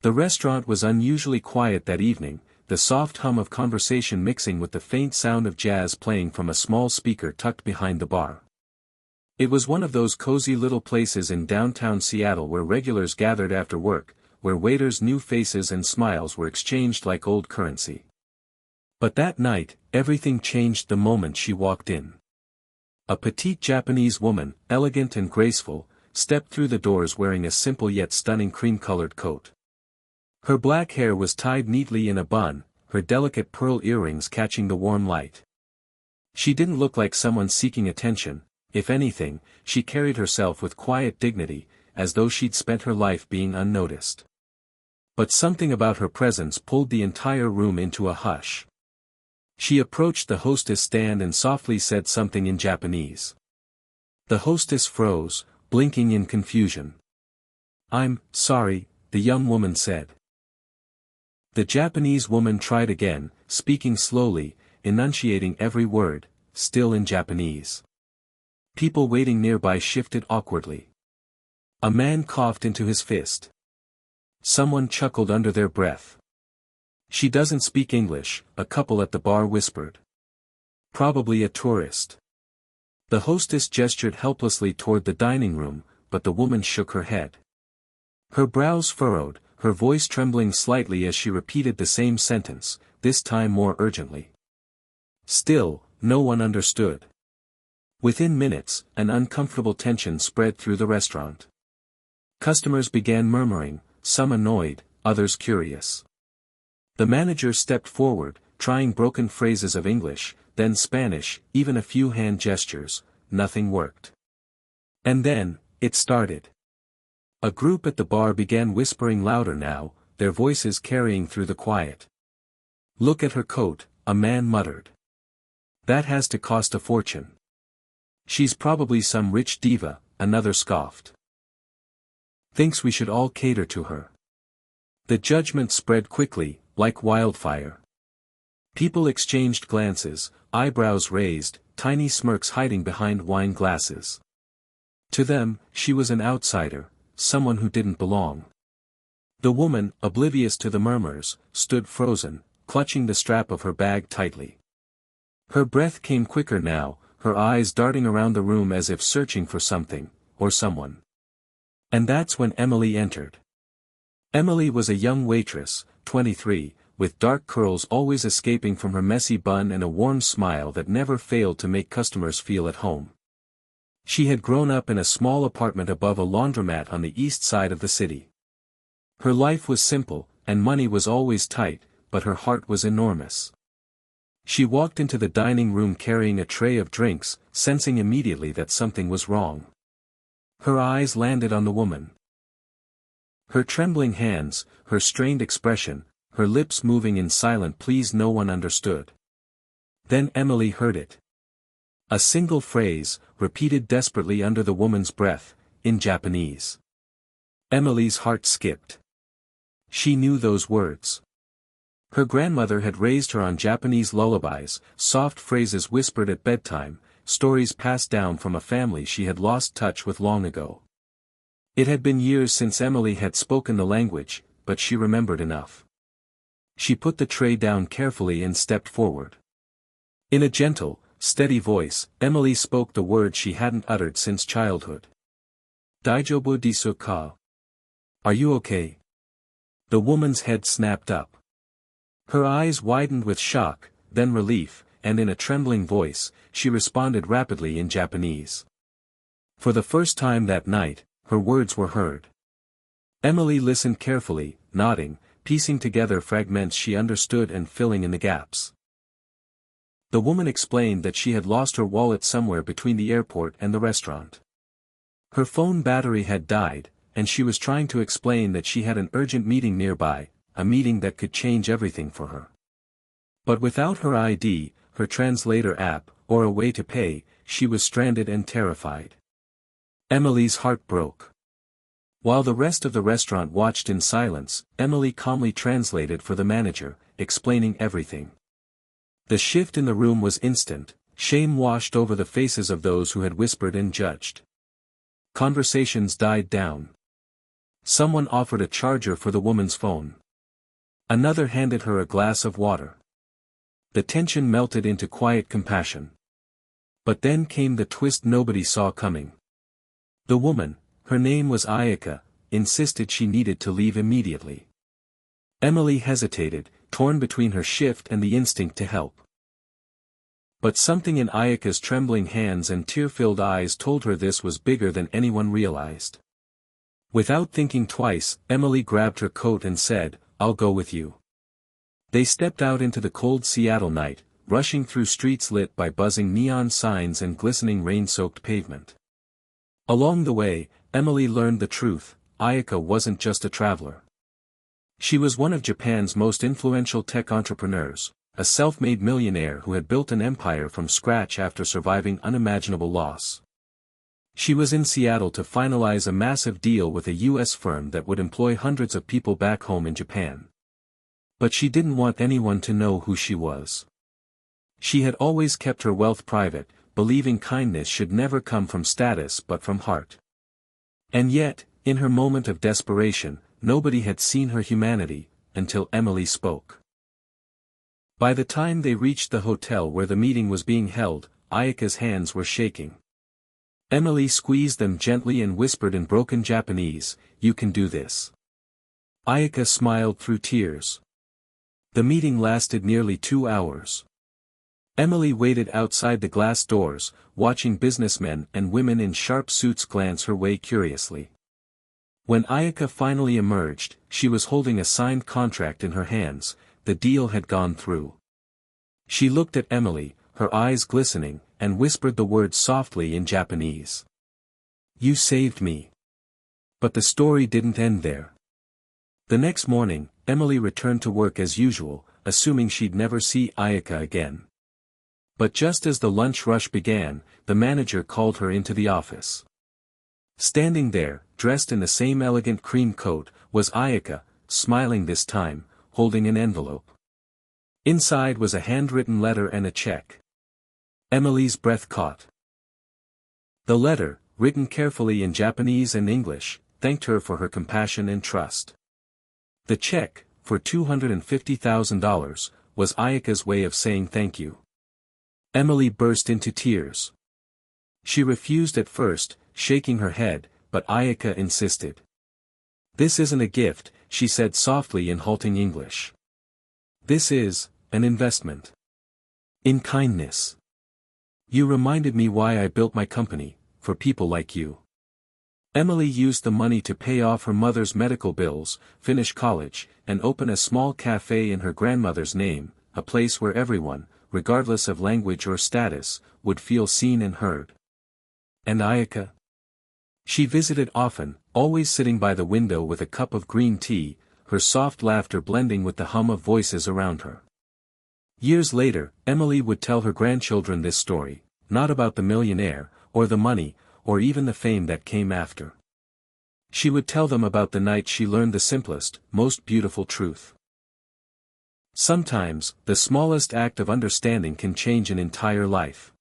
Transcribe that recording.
The restaurant was unusually quiet that evening, the soft hum of conversation mixing with the faint sound of jazz playing from a small speaker tucked behind the bar. It was one of those cozy little places in downtown Seattle where regulars gathered after work, where waiters' new faces and smiles were exchanged like old currency. But that night, everything changed the moment she walked in. A petite Japanese woman, elegant and graceful, stepped through the doors wearing a simple yet stunning cream-colored coat. Her black hair was tied neatly in a bun, her delicate pearl earrings catching the warm light. She didn't look like someone seeking attention. If anything, she carried herself with quiet dignity, as though she'd spent her life being unnoticed. But something about her presence pulled the entire room into a hush. She approached the hostess stand and softly said something in Japanese. The hostess froze, blinking in confusion. "I'm sorry," the young woman said. The Japanese woman tried again, speaking slowly, enunciating every word, still in Japanese. People waiting nearby shifted awkwardly. A man coughed into his fist. Someone chuckled under their breath. "She doesn't speak English," a couple at the bar whispered. "Probably a tourist." The hostess gestured helplessly toward the dining room, but the woman shook her head. Her brows furrowed, her voice trembling slightly as she repeated the same sentence, this time more urgently. Still, no one understood. Within minutes, an uncomfortable tension spread through the restaurant. Customers began murmuring, some annoyed, others curious. The manager stepped forward, trying broken phrases of English, then Spanish, even a few hand gestures. Nothing worked. And then, it started. A group at the bar began whispering louder now, their voices carrying through the quiet. "Look at her coat," a man muttered. "That has to cost a fortune." "She's probably some rich diva," another scoffed. "Thinks we should all cater to her." The judgment spread quickly, like wildfire. People exchanged glances, eyebrows raised, tiny smirks hiding behind wine glasses. To them, she was an outsider, someone who didn't belong. The woman, oblivious to the murmurs, stood frozen, clutching the strap of her bag tightly. Her breath came quicker now, her eyes darting around the room as if searching for something, or someone. And that's when Emily entered. Emily was a young waitress, 23, with dark curls always escaping from her messy bun and a warm smile that never failed to make customers feel at home. She had grown up in a small apartment above a laundromat on the east side of the city. Her life was simple, and money was always tight, but her heart was enormous. She walked into the dining room carrying a tray of drinks, sensing immediately that something was wrong. Her eyes landed on the woman. Her trembling hands, her strained expression, her lips moving in silent pleas no one understood. Then Emily heard it. A single phrase, repeated desperately under the woman's breath, in Japanese. Emily's heart skipped. She knew those words. Her grandmother had raised her on Japanese lullabies, soft phrases whispered at bedtime, stories passed down from a family she had lost touch with long ago. It had been years since Emily had spoken the language, but she remembered enough. She put the tray down carefully and stepped forward. In a gentle, steady voice, Emily spoke the words she hadn't uttered since childhood. "Daijoubu desu ka?" "Are you okay?" The woman's head snapped up. Her eyes widened with shock, then relief, and in a trembling voice, she responded rapidly in Japanese. For the first time that night, her words were heard. Emily listened carefully, nodding, piecing together fragments she understood and filling in the gaps. The woman explained that she had lost her wallet somewhere between the airport and the restaurant. Her phone battery had died, and she was trying to explain that she had an urgent meeting nearby, a meeting that could change everything for her. But without her ID, her translator app, or a way to pay, she was stranded and terrified. Emily's heart broke. While the rest of the restaurant watched in silence, Emily calmly translated for the manager, explaining everything. The shift in the room was instant, shame washed over the faces of those who had whispered and judged. Conversations died down. Someone offered a charger for the woman's phone. Another handed her a glass of water. The tension melted into quiet compassion. But then came the twist nobody saw coming. The woman, her name was Ayaka, insisted she needed to leave immediately. Emily hesitated, torn between her shift and the instinct to help. But something in Ayaka's trembling hands and tear-filled eyes told her this was bigger than anyone realized. Without thinking twice, Emily grabbed her coat and said, "I'll go with you." They stepped out into the cold Seattle night, rushing through streets lit by buzzing neon signs and glistening rain-soaked pavement. Along the way, Emily learned the truth: Ayaka wasn't just a traveler. She was one of Japan's most influential tech entrepreneurs, a self-made millionaire who had built an empire from scratch after surviving unimaginable loss. She was in Seattle to finalize a massive deal with a U.S. firm that would employ hundreds of people back home in Japan. But she didn't want anyone to know who she was. She had always kept her wealth private, believing kindness should never come from status but from heart. And yet, in her moment of desperation, nobody had seen her humanity, until Emily spoke. By the time they reached the hotel where the meeting was being held, Ayaka's hands were shaking. Emily squeezed them gently and whispered in broken Japanese, "You can do this." Ayaka smiled through tears. The meeting lasted nearly 2 hours. Emily waited outside the glass doors, watching businessmen and women in sharp suits glance her way curiously. When Ayaka finally emerged, she was holding a signed contract in her hands. The deal had gone through. She looked at Emily, her eyes glistening, and whispered the words softly in Japanese. "You saved me." But the story didn't end there. The next morning, Emily returned to work as usual, assuming she'd never see Ayaka again. But just as the lunch rush began, the manager called her into the office. Standing there, dressed in the same elegant cream coat, was Ayaka, smiling this time, holding an envelope. Inside was a handwritten letter and a check. Emily's breath caught. The letter, written carefully in Japanese and English, thanked her for her compassion and trust. The check, for $250,000, was Ayaka's way of saying thank you. Emily burst into tears. She refused at first, shaking her head, but Ayaka insisted. "This isn't a gift," she said softly in halting English. "This is an investment. In kindness. You reminded me why I built my company, for people like you." Emily used the money to pay off her mother's medical bills, finish college, and open a small cafe in her grandmother's name, a place where everyone, regardless of language or status, would feel seen and heard. And Ayaka? She visited often, always sitting by the window with a cup of green tea, her soft laughter blending with the hum of voices around her. Years later, Emily would tell her grandchildren this story, not about the millionaire, or the money, or even the fame that came after. She would tell them about the night she learned the simplest, most beautiful truth. Sometimes, the smallest act of understanding can change an entire life.